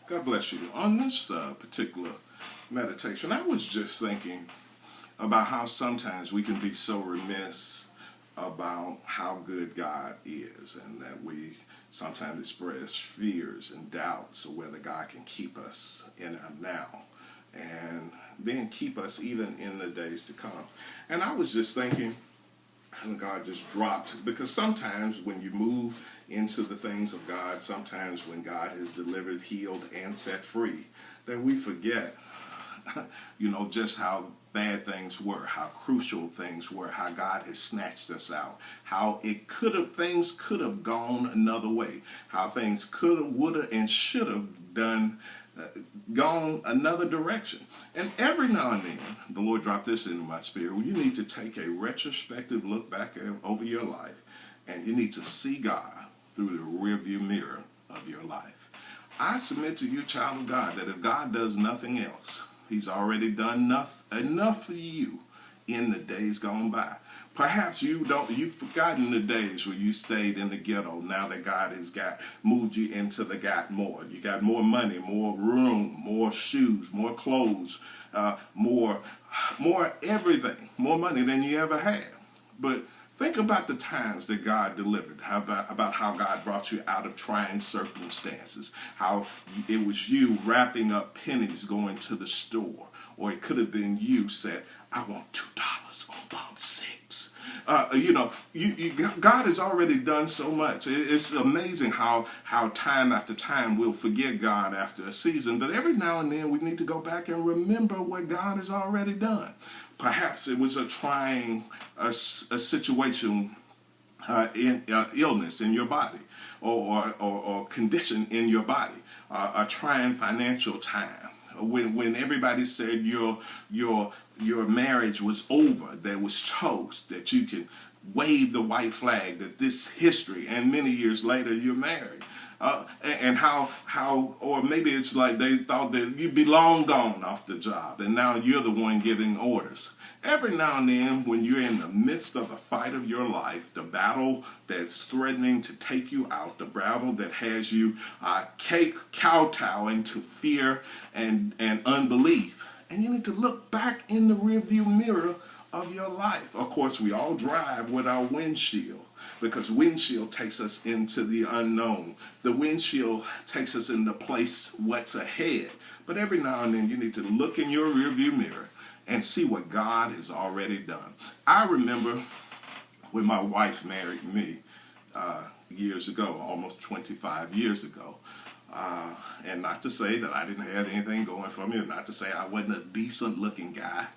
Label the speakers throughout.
Speaker 1: God bless you. On this particular meditation, I was just thinking about how sometimes we can be so remiss about how good God is, and that we sometimes express fears and doubts of whether God can keep us in our now and then keep us even in the days to come. And I was just thinking, and God just dropped, because sometimes when you move into the things of God, sometimes when God has delivered, healed, and set free, that we forget, just how bad things were, how crucial things were, how God has snatched us out, how things could have gone another way, how things could have, would have, and should have gone another direction. And every now and then, the Lord dropped this into my spirit. You need to take a retrospective look back over your life, and you need to see God through the rearview mirror of your life. I submit to you, child of God, that if God does nothing else, He's already done enough for you in the days gone by. Perhaps you've forgotten the days where you stayed in the ghetto. Now that God has moved you into the got more. You got more money, more room, more shoes, more clothes, more everything, more money than you ever had. But think about the times that God delivered, about how God brought you out of trying circumstances, how it was you wrapping up pennies going to the store, or it could have been you said, I want $2 on bump 6. God has already done so much. It's amazing how time after time we'll forget God after a season, but every now and then we need to go back and remember what God has already done. Perhaps it was a trying a situation in illness in your body, or condition in your body, a trying financial time. When everybody said your marriage was over, that was toast, that you can wave the white flag, that this history, and many years later you're married. And how, or maybe it's like they thought that you'd be long gone off the job, and now you're the one giving orders. Every now and then, when you're in the midst of the fight of your life, the battle that's threatening to take you out, the battle that has you kowtowing to fear and unbelief, and you need to look back in the rearview mirror of your life. Of course, we all drive with our windshield, because windshield takes us into the unknown. The windshield takes us into place what's ahead. But every now and then you need to look in your rearview mirror and see what God has already done. I remember when my wife married me years ago, almost 25 years ago. And not to say that I didn't have anything going for me, or not to say I wasn't a decent looking guy,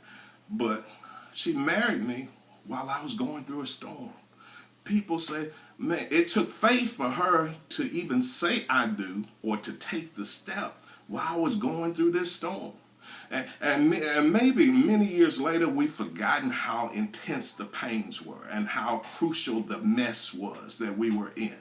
Speaker 1: but she married me while I was going through a storm. People say, man, it took faith for her to even say I do, or to take the step while I was going through this storm. And maybe many years later we've forgotten how intense the pains were and how crucial the mess was that we were in.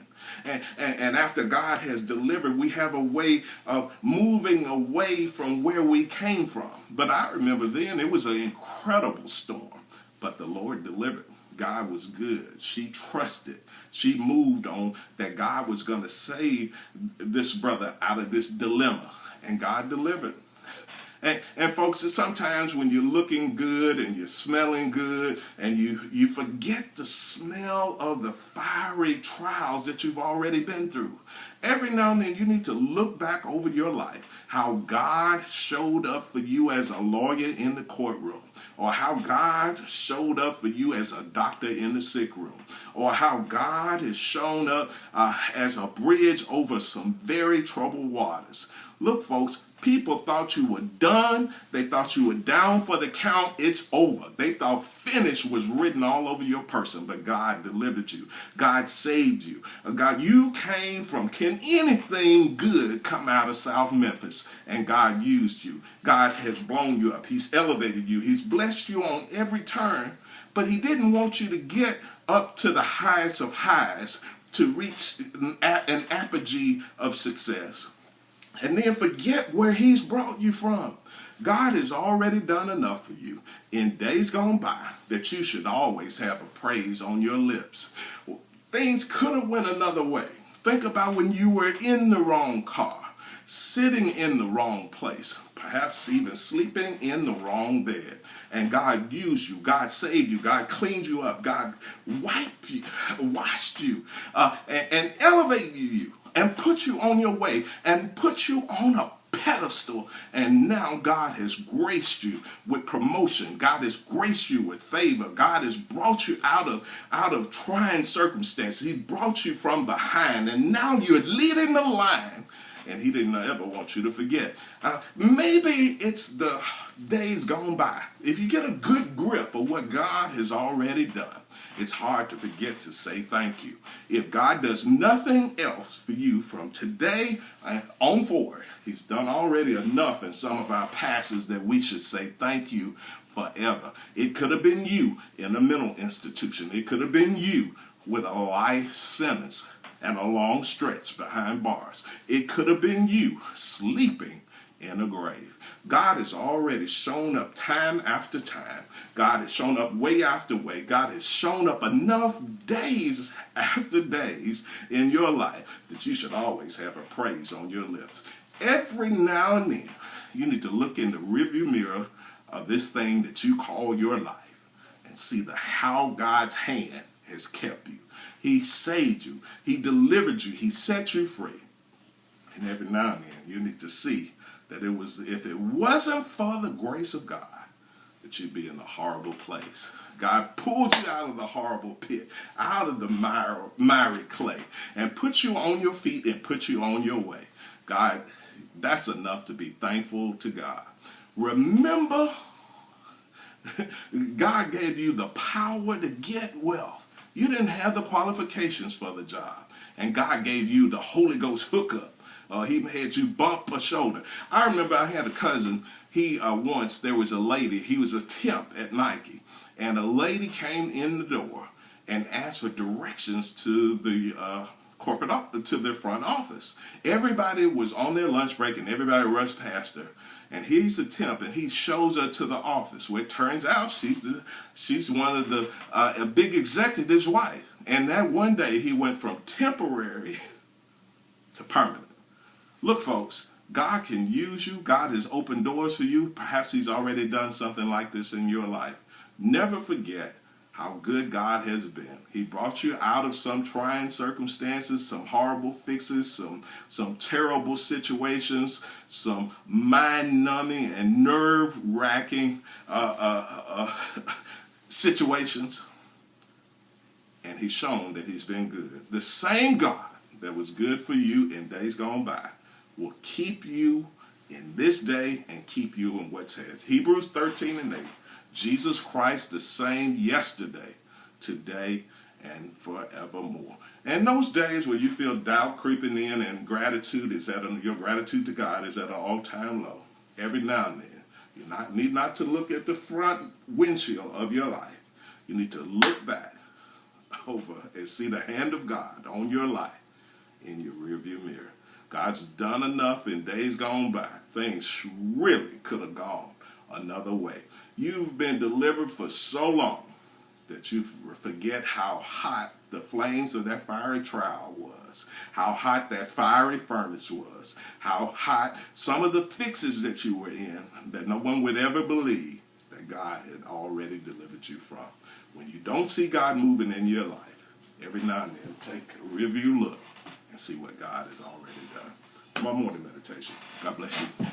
Speaker 1: And after God has delivered, we have a way of moving away from where we came from. But I remember then it was an incredible storm, but the Lord delivered. God was good. She trusted. She moved on that God was going to save this brother out of this dilemma, and God delivered. And folks, sometimes when you're looking good and you're smelling good, and you forget the smell of the fiery trials that you've already been through. Every now and then you need to look back over your life, how God showed up for you as a lawyer in the courtroom, or how God showed up for you as a doctor in the sick room, or how God has shown up as a bridge over some very troubled waters. Look, folks, people thought you were done. They thought you were down for the count. It's over. They thought finish was written all over your person, but God delivered you. God saved you. God, you came from, can anything good come out of South Memphis? And God used you. God has blown you up. He's elevated you. He's blessed you on every turn, but He didn't want you to get up to the highest of highs to reach an apogee of success and then forget where He's brought you from. God has already done enough for you in days gone by that you should always have a praise on your lips. Things could have went another way. Think about when you were in the wrong car. sitting in the wrong place, perhaps even sleeping in the wrong bed. And God used you, God saved you, God cleaned you up, God wiped you, washed you, and elevated you, and put you on your way, and put you on a pedestal. And now God has graced you with promotion. God has graced you with favor. God has brought you out of trying circumstances. He brought you from behind, and now you're leading the line. And he didn't ever want you to forget. Maybe it's the days gone by. If you get a good grip of what God has already done, it's hard to forget to say thank you. If God does nothing else for you from today on forward, he's done already enough in some of our passes that we should say thank you forever. It could have been you in a mental institution. It could have been you with a life sentence and a long stretch behind bars. It could have been you sleeping in a grave. God has already shown up time after time. God has shown up way after way. God has shown up enough days after days in your life that you should always have a praise on your lips. Every now and then, you need to look in the rearview mirror of this thing that you call your life and see how God's hand has kept you. He saved you. He delivered you. He set you free. And every now and then, you need to see that if it wasn't for the grace of God, that you'd be in a horrible place. God pulled you out of the horrible pit, out of the miry clay, and put you on your feet and put you on your way. God, that's enough to be thankful to God. Remember, God gave you the power to get wealth. You didn't have the qualifications for the job. And God gave you the Holy Ghost hookup. He had you bump a shoulder. I remember I had a cousin. Once there was a lady. He was a temp at Nike. And a lady came in the door and asked for directions to the to their front office. Everybody was on their lunch break and everybody rushed past her. And he's a temp, and he shows her to the office, where it turns out she's one of the a big executive's wife. And that one day he went from temporary to permanent. Look, folks, God can use you. God has opened doors for you. Perhaps he's already done something like this in your life. Never forget how good God has been. He brought you out of some trying circumstances, some horrible fixes, some terrible situations, some mind-numbing and nerve-wracking situations. And he's shown that he's been good. The same God that was good for you in days gone by will keep you in this day and keep you in what's ahead. Hebrews 13:8. Jesus Christ the same yesterday, today, and forevermore. And those days where you feel doubt creeping in and your gratitude to God is at an all-time low. Every now and then, you need not to look at the front windshield of your life. You need to look back over and see the hand of God on your life in your rearview mirror. God's done enough in days gone by. Things really could have gone another way. You've been delivered for so long that you forget how hot the flames of that fiery trial was, how hot that fiery furnace was, how hot some of the fixes that you were in that no one would ever believe that God had already delivered you from. When you don't see God moving in your life, every now and then take a review look and see what God has already done. One morning meditation. God bless you.